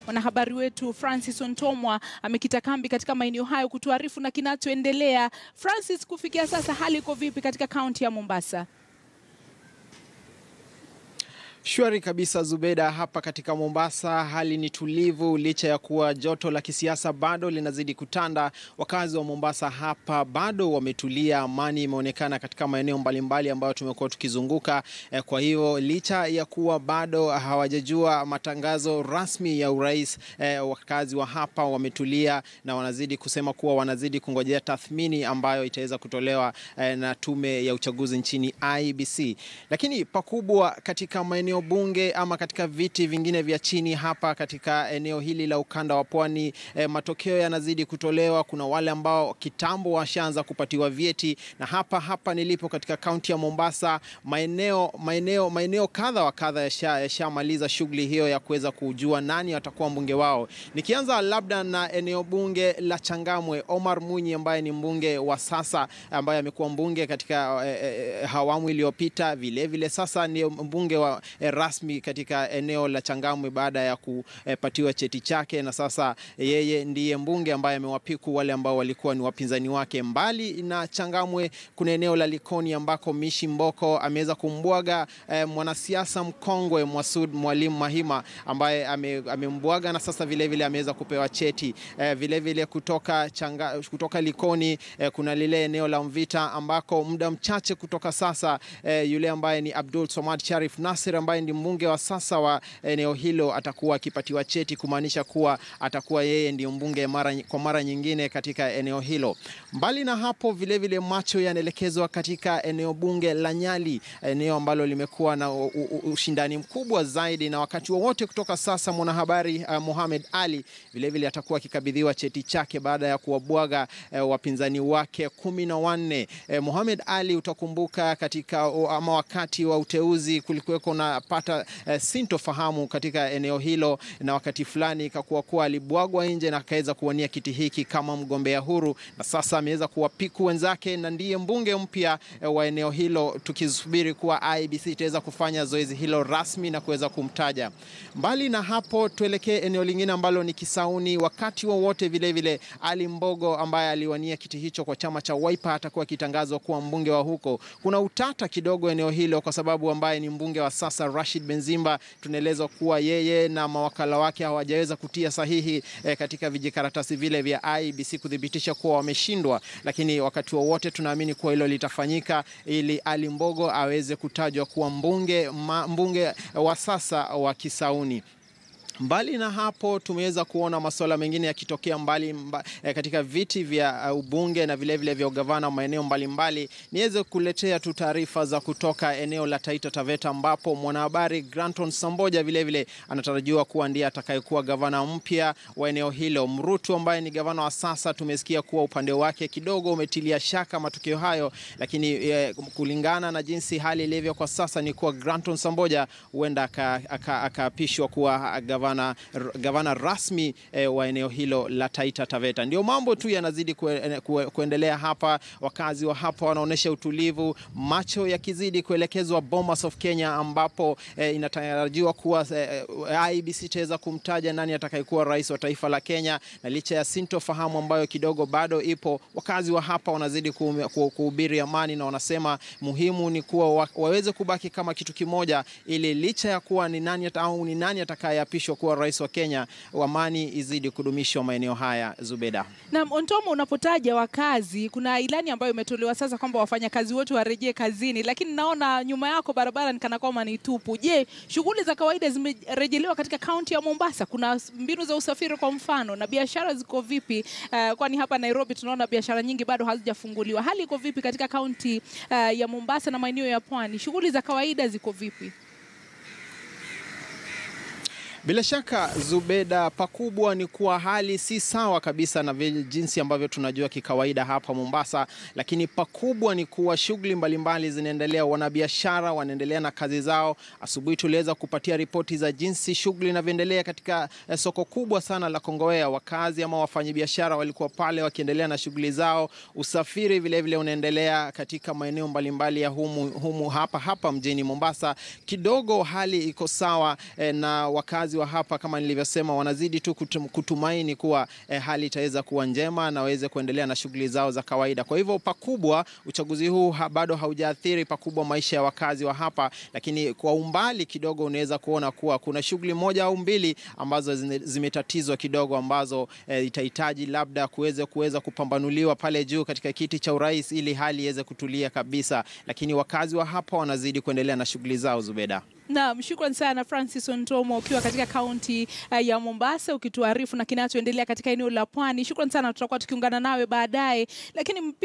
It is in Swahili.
mwanahabari wetu Francis Ontomwa amekita kambi katika maeneo hayo kutuarifu na kinachoendelea. Francis, kufikia sasa hali iko vipi katika kaunti ya Mombasa? Shwari kabisa Zubeda, hapa katika Mombasa hali ni tulivu licha ya kuwa joto la kisiasa bado linazidi kutanda. Wakazi wa Mombasa hapa bado wametulia, amani imeonekana katika maeneo mbalimbali ambayo tumekuwa tukizunguka. Kwa hiyo licha ya kuwa bado hawajajua matangazo rasmi ya urais, wakazi wa hapa wametulia na wanazidi kusema kuwa wanazidi kungojea tathmini ambayo itaweza kutolewa na tume ya uchaguzi nchini IEBC. Lakini pakubwa katika maeneo bunge ama katika viti vingine vya chini hapa katika eneo hili la ukanda wa Pwani, matokeo yanazidi kutolewa. Kuna wale ambao kitambo washaanza kupatiwa vyeti, na hapa nilipo katika kaunti ya Mombasa maeneo kadha wa kadha yashamaliza shughuli hiyo ya kuweza kujua nani atakuwa mbunge wao. Nikianza labda na eneo bunge la Changamwe, Omar Munyi ambaye ni mbunge wa sasa, ambaye amekuwa mbunge katika awamu iliyopita, vile sasa ni mbunge wa rasmi katika eneo la Changamwe baada ya kupatiwa cheti chake, na sasa yeye ndiye mbunge ambaye amewapiku wale ambao walikuwa ni wapinzani wake. Mbali na Changamwe kuna eneo la Likoni ambako Mishi Mboko ameweza kumbwaga mwanasiasa mkongwe Mwasud Mwalimu Mahima ambaye amembwaga, na sasa vile ameweza kupewa cheti. Vile kutoka Likoni kuna lile eneo la Mvita ambako muda mchache kutoka sasa yule ambaye ni Abdul Somad Sharif Nasir ambaye ndi mbunge wa sasa wa eneo hilo atakuwa akipatiwa cheti, kumaanisha kuwa atakuwa yeye ndiye mbunge kwa mara nyingine katika eneo hilo. Mbali na hapo vile macho yanaelekezwa katika eneo bunge la Nyali, eneo ambalo limekuwa na ushindani mkubwa zaidi, na wakati wowote kutoka sasa mwanahabari Mohamed Ali vile atakuwa akikabidhiwa cheti chake baada ya kuwabwaga wapinzani wake 14. Mohamed Ali, utakumbuka katika wakati wa uteuzi kulikuweko na pata sintofahamu katika eneo hilo, na wakati fulani ikakuwa kuwa alibwagwa nje na akaweza kuwania kiti hiki kama mgombea huru, na sasa ameweza kuwapiku wenzake na ndiye mbunge mpya wa eneo hilo, tukisubiri kuwa IEBC itaweza kufanya zoezi hilo rasmi na kuweza kumtaja. Mbali na hapo tuelekee eneo lingine ambalo ni Kisauni. Wakati wowote vile Ali Mbogo ambaye aliwania kiti hicho kwa chama cha Wiper atakuwa kitangazwa kuwa mbunge wa huko. Kuna utata kidogo eneo hilo kwa sababu ambaye ni mbunge wa sasa Rashid Benzimba, tunaelezwa kuwa yeye na mawakala wake hawajaweza kutia sahihi katika vijikaratasi vile vya IEBC kudhibitisha kuwa wameshindwa, lakini wakati wowote tunaamini kuwa hilo litafanyika ili Ali Mbogo aweze kutajwa kuwa mbunge wa sasa wa Kisauni. Mbali na hapo tumeweza kuona masuala mengine yakitokea katika viti vya ubunge na vile vya ugavana maeneo mbalimbali. Niweze kuletea tu taarifa za kutoka eneo la Taita Taveta ambapo mwanahabari Granton Samboja vile anatarajiwa kuwa ndiye atakayekuwa gavana mpya wa eneo hilo. Mrutu ambaye ni gavana wa sasa tumesikia kuwa upande wake kidogo umetilia shaka matukio hayo, lakini kulingana na jinsi hali ilivyo kwa sasa ni kuwa Granton Samboja huenda akaapishwa kuwa gavana rasmi wa eneo hilo la Taita Taveta. Ndio mambo tu yanazidi kuendelea hapa. Wakazi wa hapa wanaonesha utulivu, macho yakizidi kuelekezwa Bomas of Kenya ambapo inatarajiwa kuwa IEBC itaweza kumtaja nani atakayekuwa rais wa taifa la Kenya, na licha ya sintofahamu ambayo kidogo bado ipo, wakazi wa hapa wanazidi kuhubiri amani na wanasema muhimu ni kuwa waweze kubaki kama kitu kimoja, ili licha ya kuwa ni nani atakayeapishwa kuwa rais wa Kenya, amani izidi kudumishwa maeneo haya. Zubeda. Na Ontomo, unapotaja wakazi, kuna ilani ambayo imetolewa sasa kwamba wafanyakazi wote warejee kazini, lakini naona nyuma yako barabara ni kana kwamba ni tupu. Je, shughuli za kawaida zimerejelewa katika kaunti ya Mombasa? Kuna mbinu za usafiri kwa mfano, na biashara ziko vipi? Kwani hapa Nairobi tunaona biashara nyingi bado hazijafunguliwa. Hali iko vipi katika kaunti ya Mombasa na maeneo ya Pwani? Shughuli za kawaida ziko vipi? Bila shaka Zubeda, pakubwa ni kuwa hali si sawa kabisa na jinsi ambavyo tunajua kikawaida hapa Mombasa, lakini pakubwa ni kuwa shughuli mbalimbali zinaendelea, wanabiashara wanaendelea na kazi zao. Asubuhi tuliweza kupatia ripoti za jinsi shughuli inavyoendelea katika soko kubwa sana la Kongowea. Wakazi ama wafanyabiashara walikuwa pale wakiendelea na shughuli zao. Usafiri vile unaendelea katika maeneo mbalimbali ya humu hapa mjini Mombasa. Kidogo hali iko sawa na wakazi wakazi wa hapa kama nilivyosema wanazidi tu kutumaini kuwa hali itaweza kuwa njema na waweze kuendelea na shughuli zao za kawaida. Kwa hivyo pakubwa uchaguzi huu bado haujaathiri pakubwa maisha ya wakazi wa hapa, lakini kwa umbali kidogo unaweza kuona kuwa kuna shughuli moja au mbili ambazo zimetatizwa kidogo, ambazo itahitaji labda kuweza kupambanuliwa pale juu katika kiti cha urais ili hali iweze kutulia kabisa, lakini wakazi wa hapa wanazidi kuendelea na shughuli zao. Zubeda. Naam, shukrani sana Francis Ontomo ukiwa katika kaunti ya Mombasa ukituarifu na kinachoendelea katika eneo la Pwani. Shukrani sana, tutakuwa tukiungana nawe baadaye. Lakini